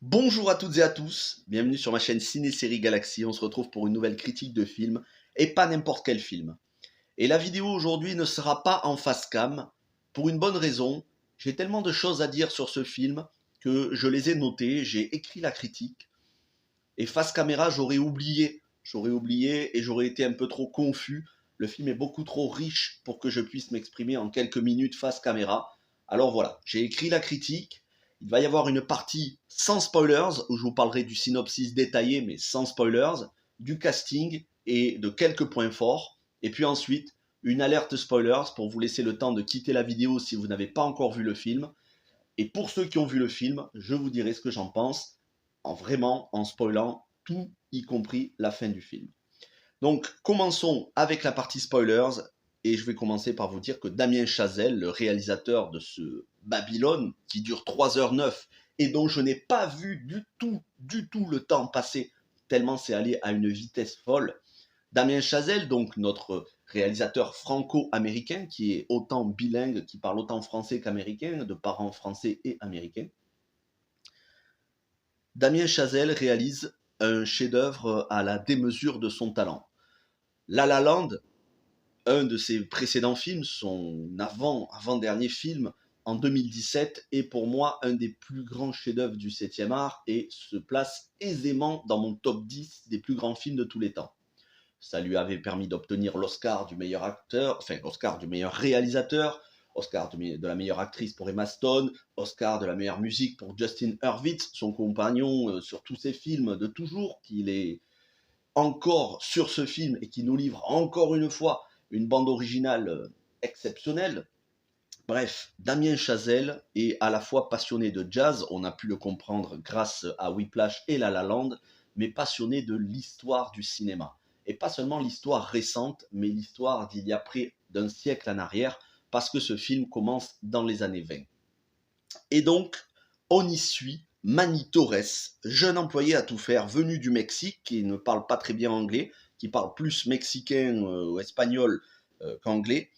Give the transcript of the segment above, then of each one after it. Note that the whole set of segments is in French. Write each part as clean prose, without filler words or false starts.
Bonjour à toutes et à tous, bienvenue sur ma chaîne Ciné-Série Galaxy. On se retrouve pour une nouvelle critique de film, et pas n'importe quel film. Et la vidéo aujourd'hui ne sera pas en face cam, pour une bonne raison. J'ai tellement de choses à dire sur ce film que je les ai notées, j'ai écrit la critique, et face caméra j'aurais oublié et j'aurais été un peu trop confus. Le film est beaucoup trop riche pour que je puisse m'exprimer en quelques minutes face caméra. Alors voilà, j'ai écrit la critique. Il va y avoir une partie sans spoilers, où je vous parlerai du synopsis détaillé, mais sans spoilers, du casting et de quelques points forts. Et puis ensuite, une alerte spoilers pour vous laisser le temps de quitter la vidéo si vous n'avez pas encore vu le film. Et pour ceux qui ont vu le film, je vous dirai ce que j'en pense, en spoilant tout, y compris la fin du film. Donc, commençons avec la partie spoilers, et je vais commencer par vous dire que Damien Chazelle, le réalisateur de ce Babylone, qui dure 3h09, et dont je n'ai pas vu du tout le temps passer, tellement c'est allé à une vitesse folle. Damien Chazelle, donc notre réalisateur franco-américain, qui est autant bilingue, qui parle autant français qu'américain, de parents français et américains. Damien Chazelle réalise un chef-d'œuvre à la démesure de son talent. La La Land, un de ses précédents films, son avant-dernier film, en 2017, est pour moi un des plus grands chefs-d'œuvre du 7e art et se place aisément dans mon top 10 des plus grands films de tous les temps. Ça lui avait permis d'obtenir l'Oscar du meilleur acteur, enfin l'Oscar du meilleur réalisateur, Oscar de la meilleure actrice pour Emma Stone, Oscar de la meilleure musique pour Justin Hurwitz, son compagnon sur tous ses films de toujours, qu'il est encore sur ce film et qui nous livre encore une fois une bande originale exceptionnelle. Bref, Damien Chazelle est à la fois passionné de jazz, on a pu le comprendre grâce à Whiplash et La La Land, mais passionné de l'histoire du cinéma. Et pas seulement l'histoire récente, mais l'histoire d'il y a près d'un siècle en arrière, parce que ce film commence dans les années 20. Et donc, on y suit Manny Torres, jeune employé à tout faire, venu du Mexique, qui ne parle pas très bien anglais, qui parle plus mexicain ou espagnol qu'anglais.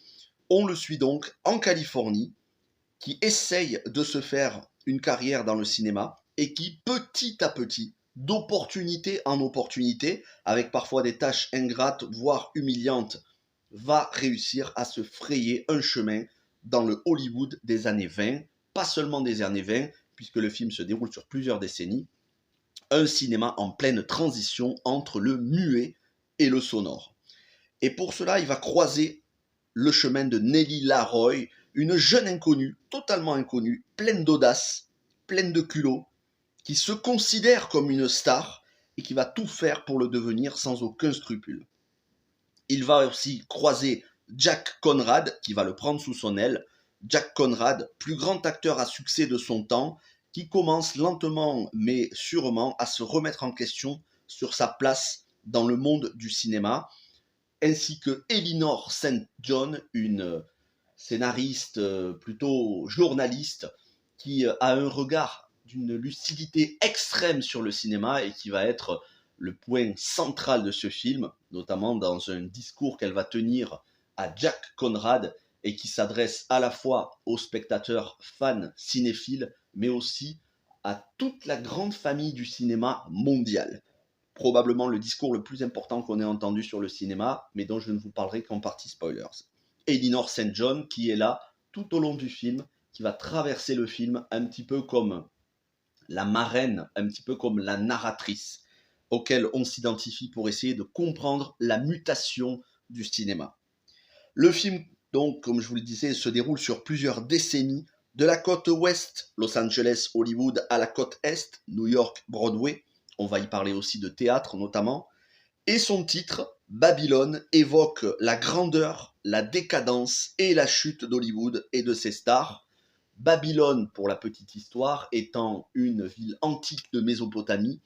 On le suit donc en Californie, qui essaye de se faire une carrière dans le cinéma et qui, petit à petit, d'opportunité en opportunité, avec parfois des tâches ingrates, voire humiliantes, va réussir à se frayer un chemin dans le Hollywood des années 20, pas seulement des années 20, puisque le film se déroule sur plusieurs décennies, un cinéma en pleine transition entre le muet et le sonore. Et pour cela, il va croiser le chemin de Nellie Laroy, une jeune inconnue, totalement inconnue, pleine d'audace, pleine de culot, qui se considère comme une star et qui va tout faire pour le devenir sans aucun scrupule. Il va aussi croiser Jack Conrad, qui va le prendre sous son aile. Jack Conrad, plus grand acteur à succès de son temps, qui commence lentement mais sûrement à se remettre en question sur sa place dans le monde du cinéma, ainsi que Elinor St. John, une scénariste, plutôt journaliste, qui a un regard d'une lucidité extrême sur le cinéma et qui va être le point central de ce film, notamment dans un discours qu'elle va tenir à Jack Conrad et qui s'adresse à la fois aux spectateurs fans cinéphiles, mais aussi à toute la grande famille du cinéma mondial. Probablement le discours le plus important qu'on ait entendu sur le cinéma, mais dont je ne vous parlerai qu'en partie spoilers. Elinor St. John, qui est là tout au long du film, qui va traverser le film un petit peu comme la marraine, un petit peu comme la narratrice, auquel on s'identifie pour essayer de comprendre la mutation du cinéma. Le film, donc, comme je vous le disais, se déroule sur plusieurs décennies, de la côte ouest, Los Angeles, Hollywood, à la côte est, New York, Broadway. On va y parler aussi de théâtre notamment. Et son titre, Babylone, évoque la grandeur, la décadence et la chute d'Hollywood et de ses stars. Babylone, pour la petite histoire, étant une ville antique de Mésopotamie,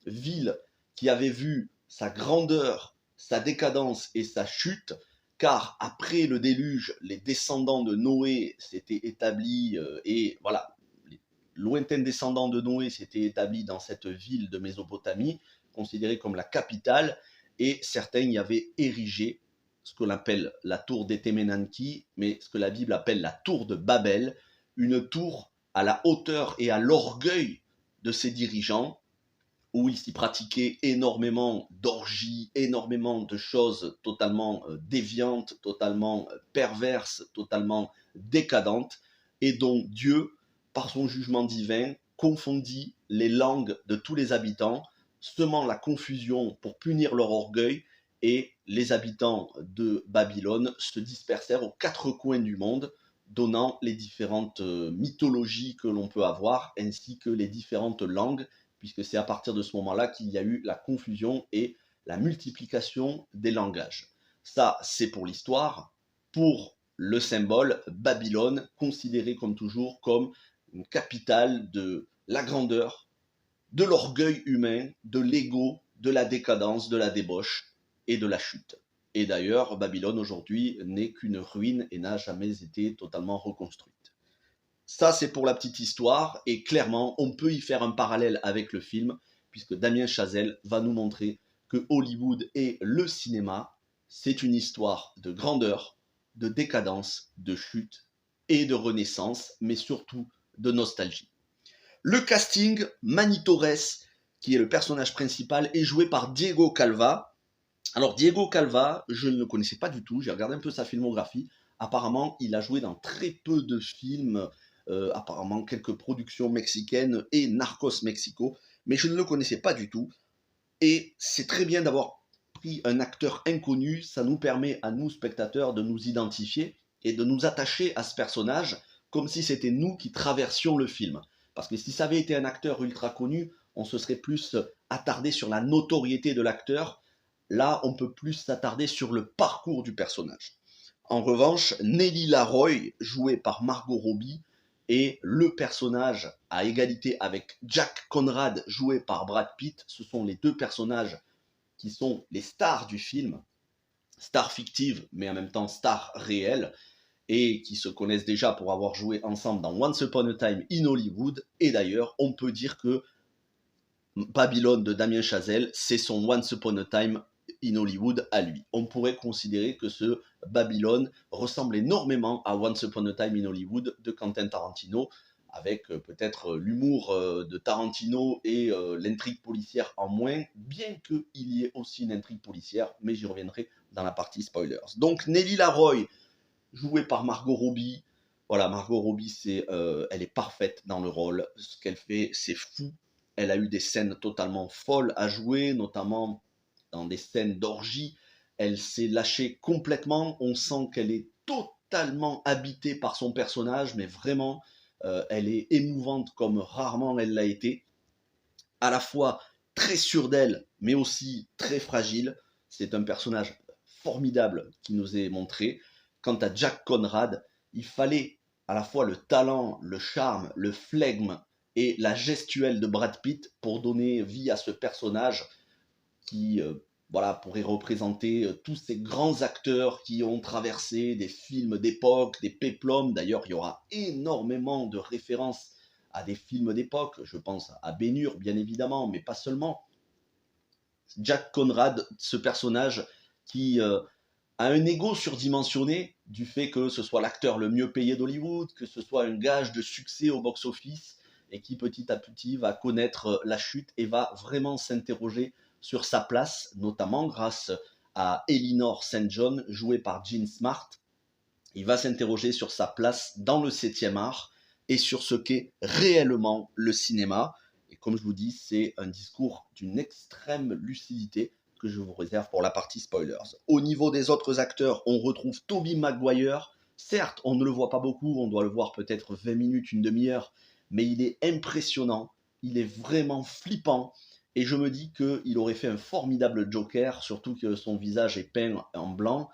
ville qui avait vu sa grandeur, sa décadence et sa chute, car après le déluge, les descendants de Noé s'étaient établis, et voilà, les lointains descendants de Noé s'étaient établis dans cette ville de Mésopotamie, considérée comme la capitale, et certains y avaient érigé ce qu'on appelle la tour d'Etemenanki, mais ce que la Bible appelle la tour de Babel, une tour à la hauteur et à l'orgueil de ses dirigeants, où il s'y pratiquait énormément d'orgies, énormément de choses totalement déviantes, totalement perverses, totalement décadentes, et dont Dieu, par son jugement divin, confondit les langues de tous les habitants, semant la confusion pour punir leur orgueil, et les habitants de Babylone se dispersèrent aux quatre coins du monde, donnant les différentes mythologies que l'on peut avoir, ainsi que les différentes langues, puisque c'est à partir de ce moment-là qu'il y a eu la confusion et la multiplication des langages. Ça, c'est pour l'histoire. Pour le symbole, Babylone, considéré comme toujours comme une capitale de la grandeur, de l'orgueil humain, de l'ego, de la décadence, de la débauche et de la chute. Et d'ailleurs, Babylone aujourd'hui n'est qu'une ruine et n'a jamais été totalement reconstruite. Ça, c'est pour la petite histoire, et clairement, on peut y faire un parallèle avec le film, puisque Damien Chazelle va nous montrer que Hollywood et le cinéma, c'est une histoire de grandeur, de décadence, de chute et de renaissance, mais surtout de nostalgie. Le casting, Manny Torres, qui est le personnage principal, est joué par Diego Calva. Alors Diego Calva, je ne le connaissais pas du tout, j'ai regardé un peu sa filmographie. Apparemment, il a joué dans très peu de films, apparemment quelques productions mexicaines et Narcos Mexico, mais je ne le connaissais pas du tout. Et c'est très bien d'avoir pris un acteur inconnu, ça nous permet à nous, spectateurs, de nous identifier et de nous attacher à ce personnage comme si c'était nous qui traversions le film. Parce que si ça avait été un acteur ultra connu, on se serait plus attardé sur la notoriété de l'acteur. Là, on peut plus s'attarder sur le parcours du personnage. En revanche, Nelly Laroy, jouée par Margot Robbie, est le personnage à égalité avec Jack Conrad, joué par Brad Pitt. Ce sont les deux personnages qui sont les stars du film, stars fictives, mais en même temps stars réelles, et qui se connaissent déjà pour avoir joué ensemble dans Once Upon a Time in Hollywood. Et d'ailleurs, on peut dire que Babylone de Damien Chazelle, c'est son Once Upon a Time in Hollywood à lui. On pourrait considérer que ce Babylone ressemble énormément à Once Upon a Time in Hollywood de Quentin Tarantino, avec peut-être l'humour de Tarantino et l'intrigue policière en moins, bien qu'il y ait aussi une intrigue policière, mais j'y reviendrai dans la partie spoilers. Donc Nelly Laroy, jouée par Margot Robbie. Voilà, Margot Robbie, elle est parfaite dans le rôle. Ce qu'elle fait, c'est fou. Elle a eu des scènes totalement folles à jouer, notamment dans des scènes d'orgie. Elle s'est lâchée complètement. On sent qu'elle est totalement habitée par son personnage, mais vraiment, elle est émouvante comme rarement elle l'a été. À la fois très sûre d'elle, mais aussi très fragile. C'est un personnage formidable qui nous est montré. Quant à Jack Conrad, il fallait à la fois le talent, le charme, le flegme et la gestuelle de Brad Pitt pour donner vie à ce personnage qui voilà, pourrait représenter tous ces grands acteurs qui ont traversé des films d'époque, des péplums. D'ailleurs, il y aura énormément de références à des films d'époque. Je pense à Ben-Hur, bien évidemment, mais pas seulement. Jack Conrad, ce personnage qui a un ego surdimensionné du fait que ce soit l'acteur le mieux payé d'Hollywood, que ce soit un gage de succès au box-office, et qui petit à petit va connaître la chute et va vraiment s'interroger sur sa place, notamment grâce à Elinor St. John, jouée par Jean Smart. Il va s'interroger sur sa place dans le 7e art et sur ce qu'est réellement le cinéma. Et comme je vous dis, c'est un discours d'une extrême lucidité que je vous réserve pour la partie spoilers. Au niveau des autres acteurs, on retrouve Tobey Maguire. Certes, on ne le voit pas beaucoup, on doit le voir peut-être 20 minutes, une demi-heure, mais il est impressionnant, il est vraiment flippant, et je me dis qu'il aurait fait un formidable Joker, surtout que son visage est peint en blanc.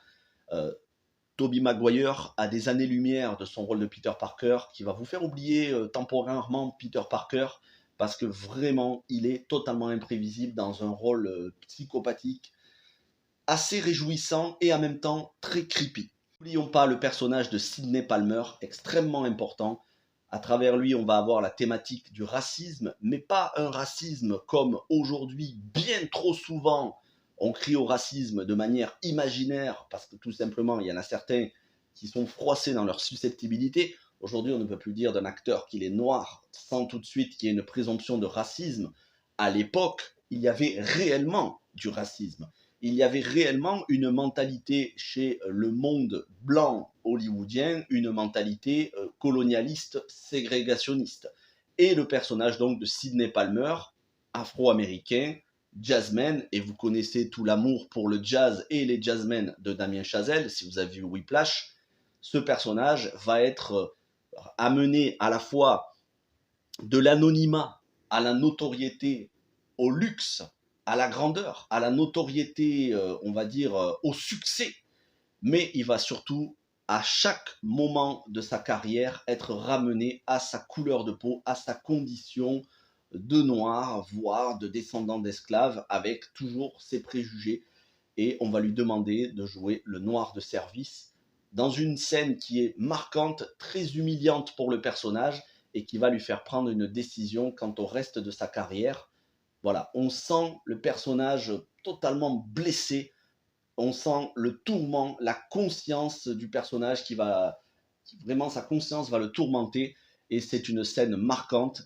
Tobey Maguire a des années-lumière de son rôle de Peter Parker, qui va vous faire oublier temporairement Peter Parker, parce que vraiment, il est totalement imprévisible dans un rôle psychopathique, assez réjouissant et en même temps très creepy. N'oublions pas le personnage de Sidney Palmer, extrêmement important. À travers lui, on va avoir la thématique du racisme, mais pas un racisme comme aujourd'hui, bien trop souvent, on crie au racisme de manière imaginaire, parce que tout simplement, il y en a certains qui sont froissés dans leur susceptibilité. Aujourd'hui, on ne peut plus dire d'un acteur qu'il est noir sans tout de suite qu'il y ait une présomption de racisme. À l'époque, il y avait réellement du racisme. Il y avait réellement une mentalité chez le monde blanc hollywoodien, une mentalité colonialiste, ségrégationniste. Et le personnage donc de Sidney Palmer, afro-américain, jazzman, et vous connaissez tout l'amour pour le jazz et les jazzmen de Damien Chazelle, si vous avez vu Whiplash, ce personnage va être amené à la fois de l'anonymat à la notoriété, au luxe, à la grandeur, à la notoriété, on va dire, au succès, mais il va surtout, à chaque moment de sa carrière, être ramené à sa couleur de peau, à sa condition de noir, voire de descendant d'esclaves, avec toujours ses préjugés. Et on va lui demander de jouer le noir de service dans une scène qui est marquante, très humiliante pour le personnage et qui va lui faire prendre une décision quant au reste de sa carrière. Voilà, on sent le personnage totalement blessé, on sent le tourment, la conscience du personnage vraiment sa conscience va le tourmenter et c'est une scène marquante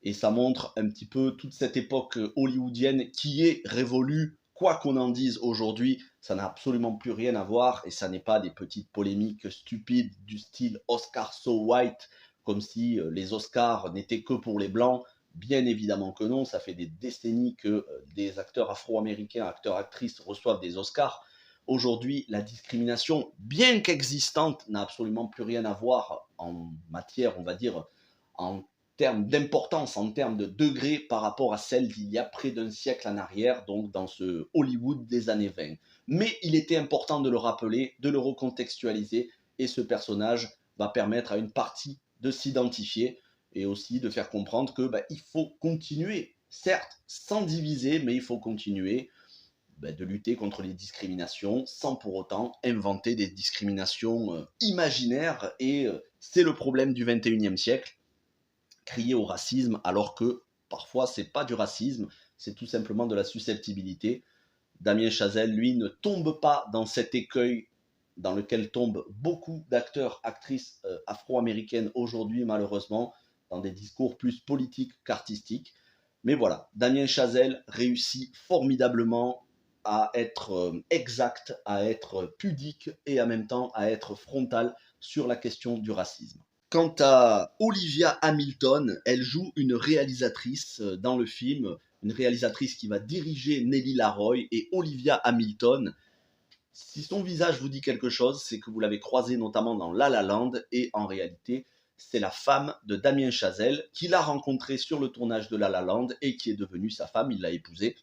et ça montre un petit peu toute cette époque hollywoodienne qui est révolue. Quoi qu'on en dise aujourd'hui, ça n'a absolument plus rien à voir et ça n'est pas des petites polémiques stupides du style Oscar so white, comme si les Oscars n'étaient que pour les blancs. Bien évidemment que non, ça fait des décennies que des acteurs afro-américains, acteurs-actrices reçoivent des Oscars. Aujourd'hui, la discrimination, bien qu'existante, n'a absolument plus rien à voir en matière, on va dire, en termes d'importance, en termes de degré par rapport à celle d'il y a près d'un siècle en arrière, donc dans ce Hollywood des années 20. Mais il était important de le rappeler, de le recontextualiser, et ce personnage va permettre à une partie de s'identifier et aussi de faire comprendre que il faut continuer, certes sans diviser, mais il faut continuer de lutter contre les discriminations sans pour autant inventer des discriminations imaginaires. Et c'est le problème du 21e siècle, crier au racisme alors que parfois c'est pas du racisme, c'est tout simplement de la susceptibilité. Damien Chazelle, lui, ne tombe pas dans cet écueil dans lequel tombent beaucoup d'acteurs, actrices afro-américaines aujourd'hui, malheureusement, dans des discours plus politiques qu'artistiques. Mais voilà, Damien Chazelle réussit formidablement à être exact, à être pudique et en même temps à être frontal sur la question du racisme. Quant à Olivia Hamilton, elle joue une réalisatrice dans le film, une réalisatrice qui va diriger Nellie Laroy et Olivia Hamilton. Si son visage vous dit quelque chose, c'est que vous l'avez croisée notamment dans La La Land et en réalité, c'est la femme de Damien Chazelle qui l'a rencontrée sur le tournage de La La Land et qui est devenue sa femme, il l'a épousée.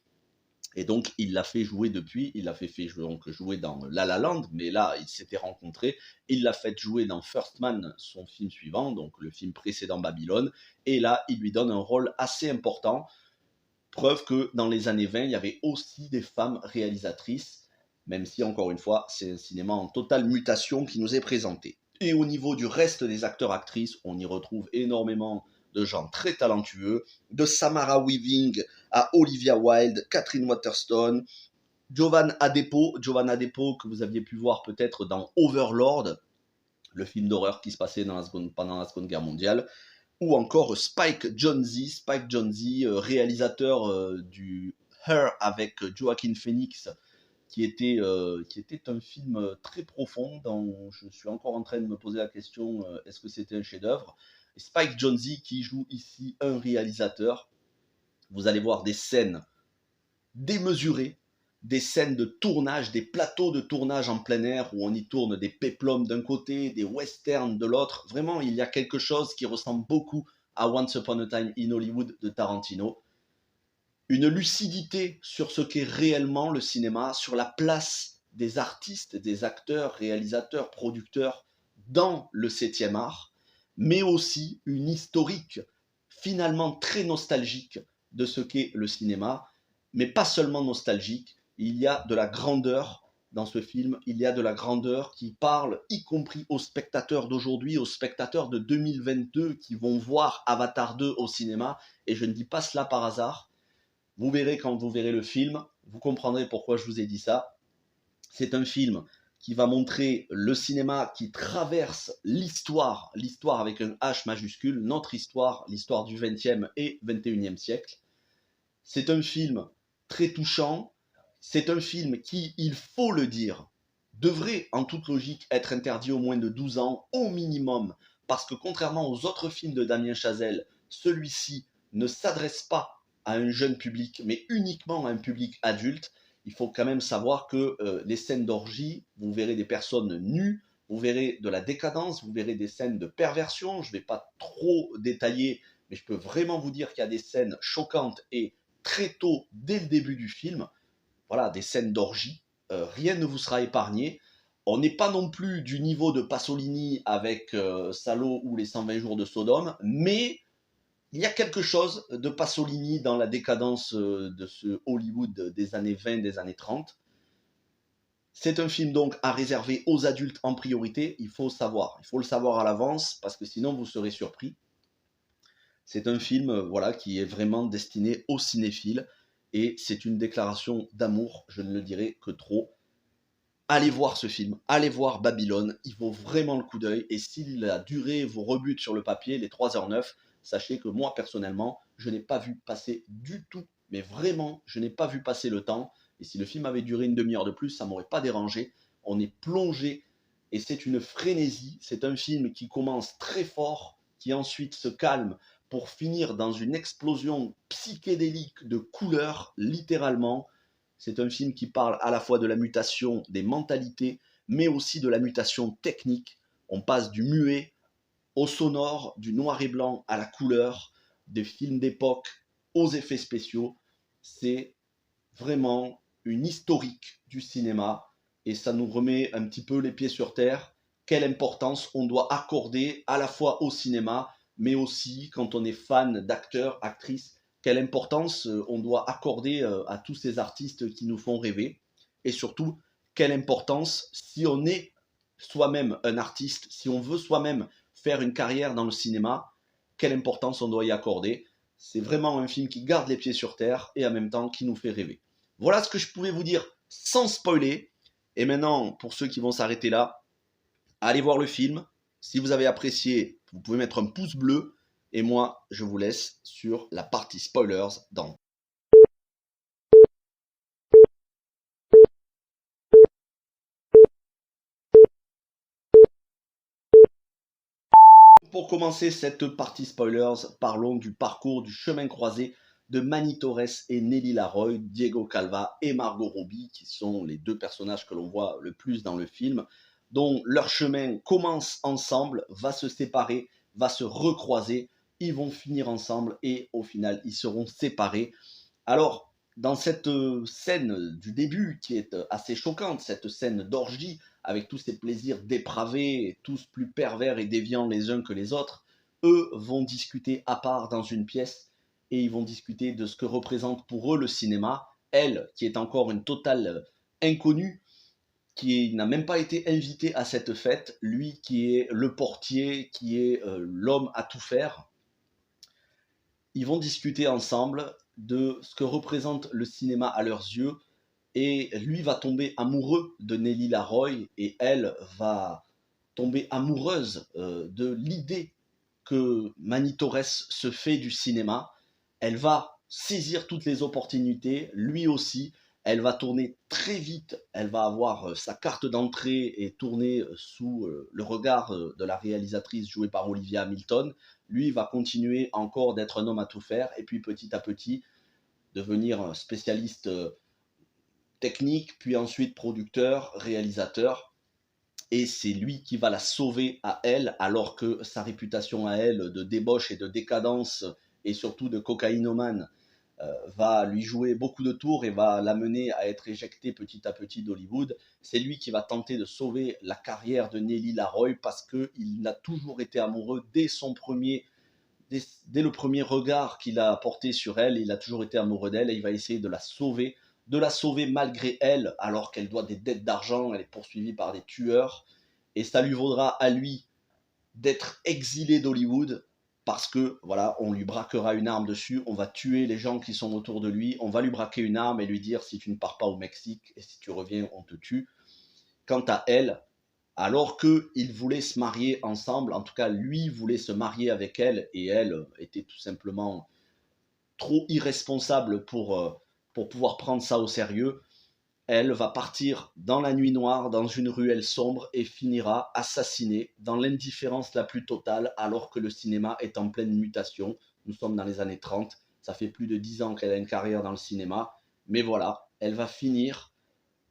Et donc, il l'a fait jouer depuis, il l'a fait donc, jouer dans La La Land, mais là, ils s'étaient rencontrés. Il l'a fait jouer dans First Man, son film suivant, donc le film précédent Babylone. Et là, il lui donne un rôle assez important. Preuve que dans les années 20, il y avait aussi des femmes réalisatrices, même si, encore une fois, c'est un cinéma en totale mutation qui nous est présenté. Et au niveau du reste des acteurs-actrices, on y retrouve énormément de gens très talentueux, de Samara Weaving à Olivia Wilde, Catherine Waterston, Jovan Adepo que vous aviez pu voir peut-être dans Overlord, le film d'horreur qui se passait pendant la Seconde Guerre mondiale, ou encore Spike Jonze, réalisateur du Her avec Joaquin Phoenix, qui était un film très profond dont je suis encore en train de me poser la question, est-ce que c'était un chef-d'œuvre? Spike Jonze qui joue ici un réalisateur. Vous allez voir des scènes démesurées, des scènes de tournage, des plateaux de tournage en plein air où on y tourne des péplums d'un côté, des westerns de l'autre. Vraiment, il y a quelque chose qui ressemble beaucoup à Once Upon a Time in Hollywood de Tarantino. Une lucidité sur ce qu'est réellement le cinéma, sur la place des artistes, des acteurs, réalisateurs, producteurs dans le 7e art, mais aussi une historique finalement très nostalgique de ce qu'est le cinéma, mais pas seulement nostalgique, il y a de la grandeur dans ce film, il y a de la grandeur qui parle y compris aux spectateurs d'aujourd'hui, aux spectateurs de 2022 qui vont voir Avatar 2 au cinéma, et je ne dis pas cela par hasard. Vous verrez quand vous verrez le film, vous comprendrez pourquoi je vous ai dit ça. C'est un film qui va montrer le cinéma qui traverse l'histoire avec un H majuscule, notre histoire, l'histoire du XXe et XXIe siècle. C'est un film très touchant, c'est un film qui, il faut le dire, devrait en toute logique être interdit aux moins de 12 ans au minimum, parce que contrairement aux autres films de Damien Chazelle, celui-ci ne s'adresse pas à un jeune public, mais uniquement à un public adulte. Il faut quand même savoir que les scènes d'orgie, vous verrez des personnes nues, vous verrez de la décadence, vous verrez des scènes de perversion. Je ne vais pas trop détailler, mais je peux vraiment vous dire qu'il y a des scènes choquantes et très tôt, dès le début du film, voilà, des scènes d'orgie. Rien ne vous sera épargné. On n'est pas non plus du niveau de Pasolini avec Salo ou les 120 jours de Sodome, mais il y a quelque chose de Pasolini dans la décadence de ce Hollywood des années 20, des années 30. C'est un film donc à réserver aux adultes en priorité, il faut le savoir à l'avance parce que sinon vous serez surpris. C'est un film voilà, qui est vraiment destiné aux cinéphiles et c'est une déclaration d'amour, je ne le dirai que trop. Allez voir ce film, allez voir Babylone, il vaut vraiment le coup d'œil et si la durée vous rebute sur le papier, les 3h09, sachez que moi personnellement, je n'ai pas vu passer du tout, mais vraiment, je n'ai pas vu passer le temps et si le film avait duré une demi-heure de plus, ça ne m'aurait pas dérangé. On est plongé et c'est une frénésie, c'est un film qui commence très fort, qui ensuite se calme pour finir dans une explosion psychédélique de couleurs, littéralement. C'est un film qui parle à la fois de la mutation des mentalités, mais aussi de la mutation technique. On passe du muet au sonore, du noir et blanc à la couleur, des films d'époque aux effets spéciaux. C'est vraiment une historique du cinéma et ça nous remet un petit peu les pieds sur terre. Quelle importance on doit accorder à la fois au cinéma, mais aussi quand on est fan d'acteurs, actrices, quelle importance on doit accorder à tous ces artistes qui nous font rêver. Et surtout, quelle importance si on est soi-même un artiste, si on veut soi-même faire une carrière dans le cinéma, quelle importance on doit y accorder. C'est vraiment un film qui garde les pieds sur terre et en même temps qui nous fait rêver. Voilà ce que je pouvais vous dire sans spoiler. Et maintenant, pour ceux qui vont s'arrêter là, allez voir le film. Si vous avez apprécié, vous pouvez mettre un pouce bleu. Et moi, je vous laisse sur la partie spoilers dans... Pour commencer cette partie spoilers, parlons du parcours du chemin croisé de Manny Torres et Nelly Laroy, Diego Calva et Margot Robbie, qui sont les deux personnages que l'on voit le plus dans le film, dont leur chemin commence ensemble, va se séparer, va se recroiser, ils vont finir ensemble et au final ils seront séparés. Alors, dans cette scène du début qui est assez choquante, cette scène d'orgie avec tous ces plaisirs dépravés, et tous plus pervers et déviants les uns que les autres, eux vont discuter à part dans une pièce et ils vont discuter de ce que représente pour eux le cinéma. Elle, qui est encore une totale inconnue, qui n'a même pas été invité à cette fête, lui qui est le portier, qui est l'homme à tout faire. Ils vont discuter ensemble de ce que représente le cinéma à leurs yeux et lui va tomber amoureux de Nelly Laroy et elle va tomber amoureuse de l'idée que Manny Torres se fait du cinéma. Elle va saisir toutes les opportunités, lui aussi. Elle va tourner très vite, elle va avoir sa carte d'entrée et tourner sous le regard de la réalisatrice jouée par Olivia Hamilton. Lui va continuer encore d'être un homme à tout faire et puis petit à petit devenir spécialiste technique, puis ensuite producteur, réalisateur. Et c'est lui qui va la sauver à elle, alors que sa réputation à elle de débauche et de décadence, et surtout de cocaïnomane, va lui jouer beaucoup de tours et va l'amener à être éjecté petit à petit d'Hollywood. C'est lui qui va tenter de sauver la carrière de Nelly Laroy parce qu'il a toujours été amoureux dès le premier regard qu'il a porté sur elle, il a toujours été amoureux d'elle et il va essayer de la sauver malgré elle, alors qu'elle doit des dettes d'argent, elle est poursuivie par des tueurs, et ça lui vaudra à lui d'être exilé d'Hollywood, parce que, voilà, on lui braquera une arme dessus, on va tuer les gens qui sont autour de lui, on va lui braquer une arme et lui dire si tu ne pars pas au Mexique et si tu reviens, on te tue. quant à elle, alors qu'ils voulaient se marier ensemble, en tout cas lui voulait se marier avec elle, et elle était tout simplement trop irresponsable pour pouvoir prendre ça au sérieux. Elle va partir dans la nuit noire, dans une ruelle sombre, et finira assassinée dans l'indifférence la plus totale, alors que le cinéma est en pleine mutation. Nous sommes dans les années 30, ça fait plus de 10 ans qu'elle a une carrière dans le cinéma, mais voilà, elle va finir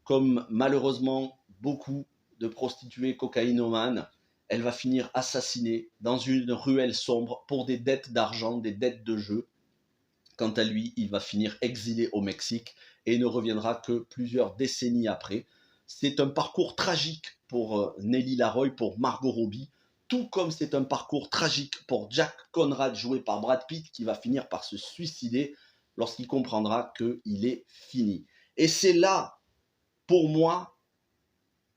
comme malheureusement beaucoup de prostituées cocaïnomanes, elle va finir assassinée dans une ruelle sombre pour des dettes d'argent, des dettes de jeu. Quant à lui, il va finir exilé au Mexique et ne reviendra que plusieurs décennies après. C'est un parcours tragique pour Nelly Laroy, pour Margot Robbie, tout comme c'est un parcours tragique pour Jack Conrad, joué par Brad Pitt, qui va finir par se suicider lorsqu'il comprendra qu'il est fini. Et c'est là, pour moi,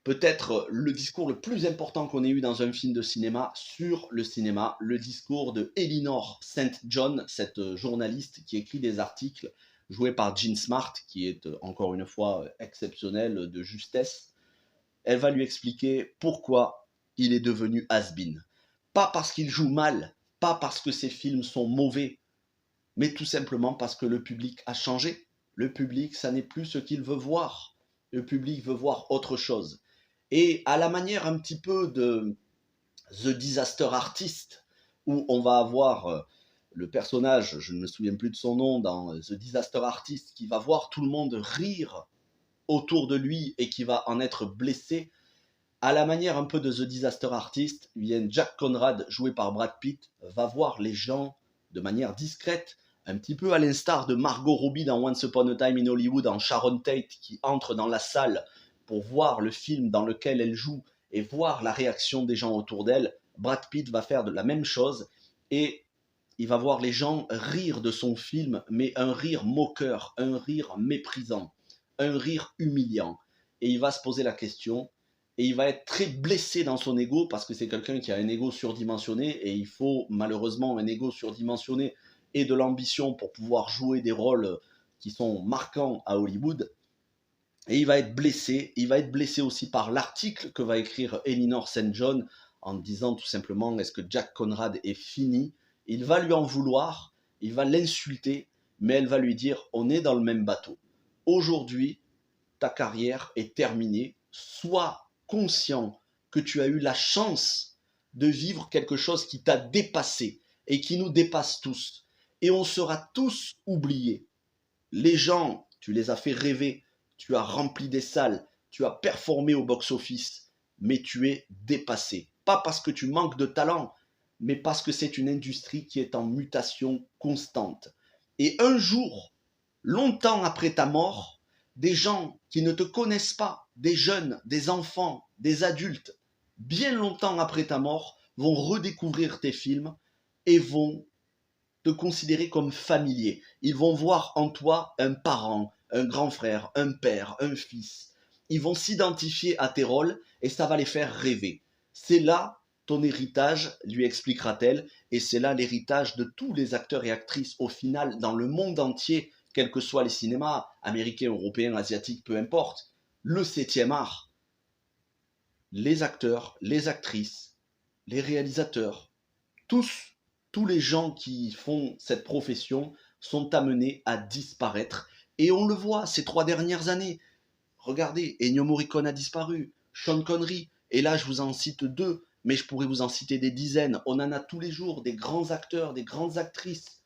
peut-être le discours le plus important qu'on ait eu dans un film de cinéma sur le cinéma, le discours de Elinor St. John, cette journaliste qui écrit des articles, jouée par Jean Smart, qui est encore une fois exceptionnelle de justesse. Elle va lui expliquer pourquoi il est devenu has-been. Pas parce qu'il joue mal, pas parce que ses films sont mauvais, mais tout simplement parce que le public a changé. Le public, ça n'est plus ce qu'il veut voir. Le public veut voir autre chose. Et à la manière un petit peu de The Disaster Artist, où on va avoir le personnage, je ne me souviens plus de son nom, dans The Disaster Artist, qui va voir tout le monde rire autour de lui et qui va en être blessé, à la manière un peu de The Disaster Artist, Jack Conrad, joué par Brad Pitt, va voir les gens de manière discrète, un petit peu à l'instar de Margot Robbie dans Once Upon a Time in Hollywood, en Sharon Tate, qui entre dans la salle pour voir le film dans lequel elle joue et voir la réaction des gens autour d'elle. Brad Pitt va faire de la même chose et il va voir les gens rire de son film, mais un rire moqueur, un rire méprisant, un rire humiliant. Et il va se poser la question, et il va être très blessé dans son ego, parce que c'est quelqu'un qui a un ego surdimensionné, et il faut malheureusement un ego surdimensionné et de l'ambition pour pouvoir jouer des rôles qui sont marquants à Hollywood. Et il va être blessé aussi par l'article que va écrire Elinor St. John en disant tout simplement est-ce que Jack Conrad est fini. Il va lui en vouloir, il va l'insulter, mais elle va lui dire on est dans le même bateau. Aujourd'hui, ta carrière est terminée, sois conscient que tu as eu la chance de vivre quelque chose qui t'a dépassé et qui nous dépasse tous. Et on sera tous oubliés. Les gens, tu les as fait rêver, tu as rempli des salles, tu as performé au box-office, mais tu es dépassé. Pas parce que tu manques de talent, mais parce que c'est une industrie qui est en mutation constante. Et un jour, longtemps après ta mort, des gens qui ne te connaissent pas, des jeunes, des enfants, des adultes, bien longtemps après ta mort, vont redécouvrir tes films et vont te considérer comme familier. Ils vont voir en toi un parent, un grand frère, un père, un fils. Ils vont s'identifier à tes rôles et ça va les faire rêver. C'est là ton héritage, lui expliquera-t-elle, et c'est là l'héritage de tous les acteurs et actrices au final dans le monde entier, quels que soient les cinémas, américains, européens, asiatiques, peu importe. Le 7e art, les acteurs, les actrices, les réalisateurs, tous les gens qui font cette profession sont amenés à disparaître. Et on le voit ces 3 dernières années. Regardez, Ennio Morricone a disparu, Sean Connery, et là je vous en cite 2, mais je pourrais vous en citer des dizaines. On en a tous les jours, des grands acteurs, des grandes actrices,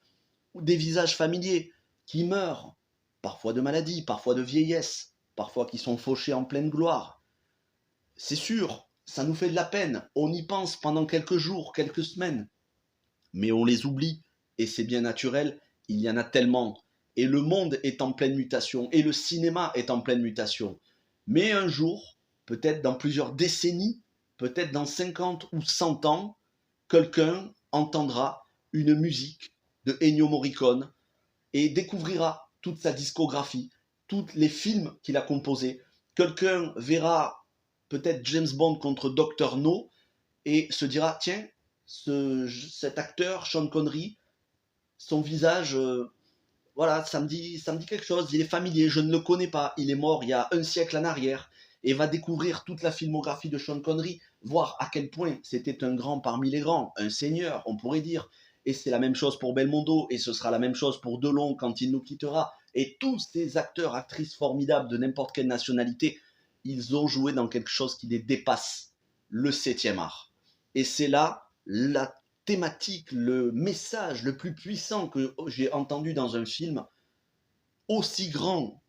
ou des visages familiers qui meurent, parfois de maladie, parfois de vieillesse, parfois qui sont fauchés en pleine gloire. C'est sûr, ça nous fait de la peine, on y pense pendant quelques jours, quelques semaines, mais on les oublie, et c'est bien naturel, il y en a tellement, et le monde est en pleine mutation, et le cinéma est en pleine mutation. Mais un jour, peut-être dans plusieurs décennies, peut-être dans 50 ou 100 ans, quelqu'un entendra une musique de Ennio Morricone et découvrira toute sa discographie, tous les films qu'il a composés. Quelqu'un verra peut-être James Bond contre Dr. No et se dira, tiens, cet acteur, Sean Connery, son visage, voilà, ça me dit quelque chose, il est familier, je ne le connais pas, il est mort il y a un siècle en arrière. et va découvrir toute la filmographie de Sean Connery, voir à quel point c'était un grand parmi les grands, un seigneur, on pourrait dire. Et c'est la même chose pour Belmondo, et ce sera la même chose pour Delon quand il nous quittera. Et tous ces acteurs, actrices formidables de n'importe quelle nationalité, ils ont joué dans quelque chose qui les dépasse, le 7e art. Et c'est là la thématique, le message le plus puissant que j'ai entendu dans un film. Aussi grand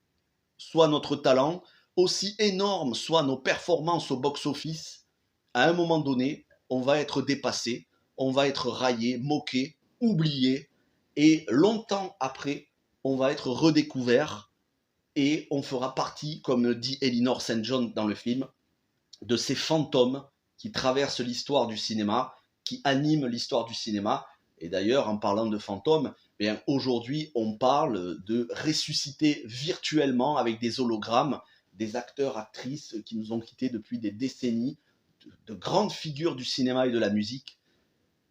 soit notre talent, aussi énorme soient nos performances au box-office, à un moment donné, on va être dépassé, on va être raillé, moqué, oublié, et longtemps après, on va être redécouvert et on fera partie, comme dit Elinor St. John dans le film, de ces fantômes qui traversent l'histoire du cinéma, qui animent l'histoire du cinéma. Et d'ailleurs, en parlant de fantômes, bien, aujourd'hui, on parle de ressusciter virtuellement avec des hologrammes des acteurs, actrices qui nous ont quittés depuis des décennies, de grandes figures du cinéma et de la musique.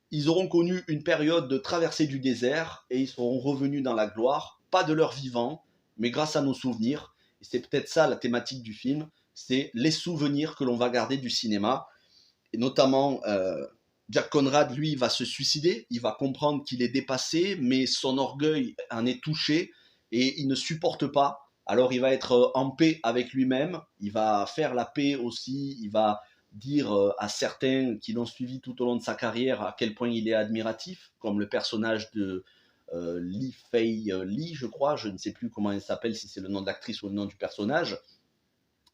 Ils auront connu une période de traversée du désert et ils seront revenus dans la gloire, pas de leur vivant, mais grâce à nos souvenirs. Et c'est peut-être ça la thématique du film, c'est les souvenirs que l'on va garder du cinéma. Et notamment, Jack Conrad, lui, va se suicider, il va comprendre qu'il est dépassé, mais son orgueil en est touché et il ne supporte pas. Alors il va être en paix avec lui-même, il va faire la paix aussi, il va dire à certains qui l'ont suivi tout au long de sa carrière à quel point il est admiratif, comme le personnage de Lee Fei Lee, je crois, je ne sais plus comment elle s'appelle, si c'est le nom de l'actrice ou le nom du personnage.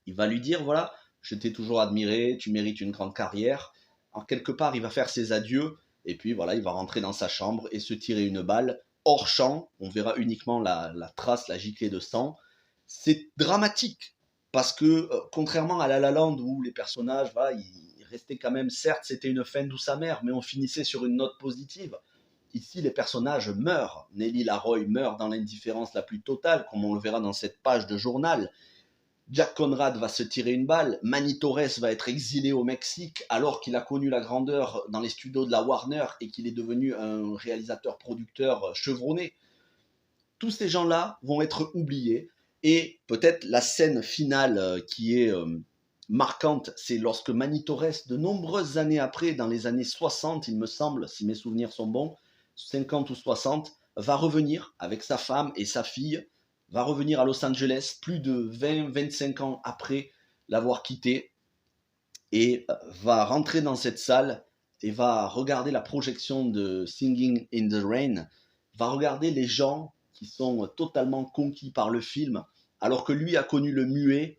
Il va lui dire, voilà, je t'ai toujours admiré, tu mérites une grande carrière. En quelque part, il va faire ses adieux, et puis voilà, il va rentrer dans sa chambre et se tirer une balle hors champ. On verra uniquement la trace, la giclée de sang. C'est dramatique, parce que contrairement à La La Land, où les personnages, voilà, ils restaient quand même, certes, c'était une fin douce amère, mais on finissait sur une note positive. Ici, les personnages meurent. Nelly Laroy meurt dans l'indifférence la plus totale, comme on le verra dans cette page de journal. Jack Conrad va se tirer une balle, Manny Torres va être exilé au Mexique alors qu'il a connu la grandeur dans les studios de la Warner et qu'il est devenu un réalisateur-producteur chevronné. Tous ces gens-là vont être oubliés et peut-être la scène finale qui est marquante, c'est lorsque Manny Torres, de nombreuses années après, dans les années 60, il me semble, si mes souvenirs sont bons, 50 ou 60, va revenir avec sa femme et sa fille, va revenir à Los Angeles plus de 20-25 ans après l'avoir quitté et va rentrer dans cette salle et va regarder la projection de Singing in the Rain, va regarder les gens qui sont totalement conquis par le film, alors que lui a connu le muet,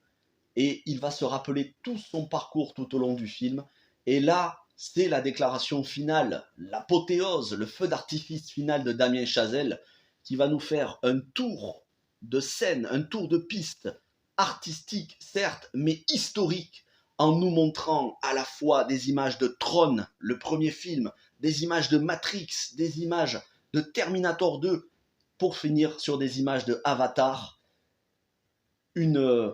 et il va se rappeler tout son parcours tout au long du film. Et là, c'est la déclaration finale, l'apothéose, le feu d'artifice final de Damien Chazelle, qui va nous faire un tour de scène, un tour de piste, artistique certes, mais historique, en nous montrant à la fois des images de Tron, le premier film, des images de Matrix, des images de Terminator 2, pour finir sur des images de Avatar, une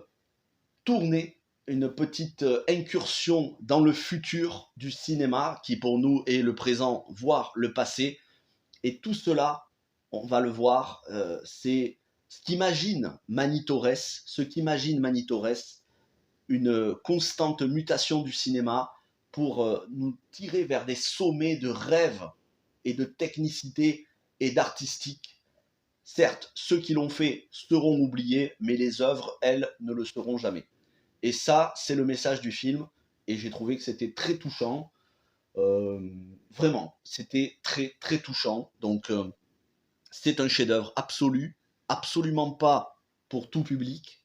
tournée, une petite incursion dans le futur du cinéma, qui pour nous est le présent, voire le passé. Et tout cela, on va le voir, c'est ce qu'imagine Manny Torres, une constante mutation du cinéma pour nous tirer vers des sommets de rêve et de technicité et d'artistique. Certes, ceux qui l'ont fait seront oubliés, mais les œuvres, elles, ne le seront jamais. Et ça, c'est le message du film, et j'ai trouvé que c'était très touchant. Vraiment, c'était très très touchant. Donc, c'est un chef-d'œuvre absolu, absolument pas pour tout public,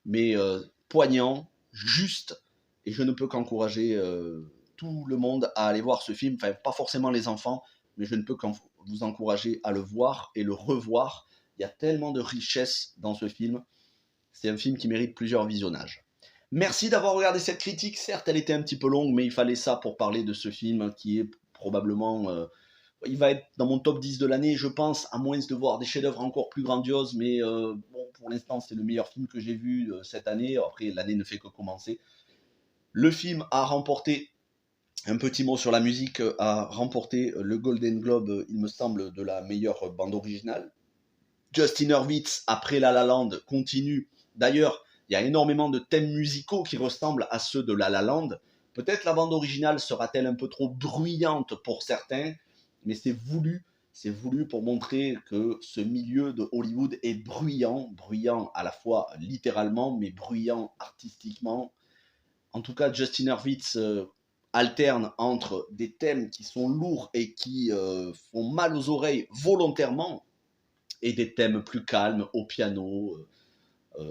mais poignant, juste, et je ne peux qu'encourager tout le monde à aller voir ce film, enfin pas forcément les enfants, mais je ne peux qu'en vous encourager à le voir et le revoir. Il y a tellement de richesse dans ce film, c'est un film qui mérite plusieurs visionnages. Merci d'avoir regardé cette critique, certes elle était un petit peu longue, mais il fallait ça pour parler de ce film qui est probablement... il va être dans mon top 10 de l'année, je pense, à moins de voir des chefs-d'œuvre encore plus grandioses, mais bon, pour l'instant, c'est le meilleur film que j'ai vu cette année. Après, l'année ne fait que commencer. Le film a remporté, un petit mot sur la musique, a remporté le Golden Globe, il me semble, de la meilleure bande originale. Justin Hurwitz, après La La Land, continue. D'ailleurs, Il y a énormément de thèmes musicaux qui ressemblent à ceux de La La Land. Peut-être la bande originale sera-t-elle un peu trop bruyante pour certains, mais c'est voulu pour montrer que ce milieu de Hollywood est bruyant, bruyant à la fois littéralement, mais bruyant artistiquement. En tout cas, Justin Hurwitz alterne entre des thèmes qui sont lourds et qui font mal aux oreilles volontairement, et des thèmes plus calmes au piano,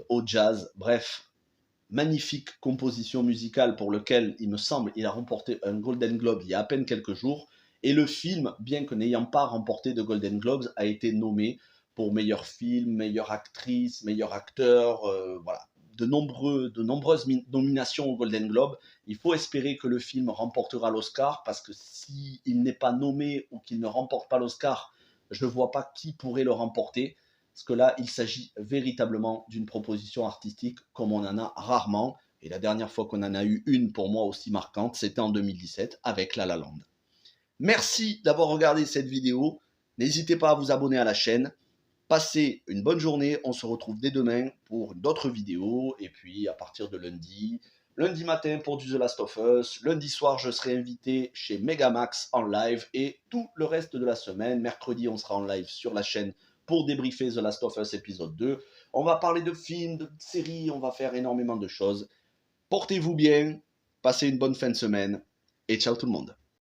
au jazz. Bref, magnifique composition musicale pour lequel, il me semble, il a remporté un Golden Globe il y a à peine quelques jours. Et le film, bien que n'ayant pas remporté de Golden Globes, a été nommé pour meilleur film, meilleure actrice, meilleur acteur, voilà. De nombreuses nominations au Golden Globe. Il faut espérer que le film remportera l'Oscar, parce que s'il n'est pas nommé ou qu'il ne remporte pas l'Oscar, je ne vois pas qui pourrait le remporter. Parce que là, il s'agit véritablement d'une proposition artistique comme on en a rarement. Et la dernière fois qu'on en a eu une pour moi aussi marquante, c'était en 2017 avec La La Land. Merci d'avoir regardé cette vidéo. N'hésitez pas à vous abonner à la chaîne. Passez une bonne journée. On se retrouve dès demain pour d'autres vidéos. Et puis à partir de lundi matin pour du The Last of Us. Lundi soir, je serai invité chez Megamax en live. Et tout le reste de la semaine, mercredi, on sera en live sur la chaîne pour débriefer The Last of Us épisode 2. On va parler de films, de séries, on va faire énormément de choses. Portez-vous bien, passez une bonne fin de semaine et ciao tout le monde.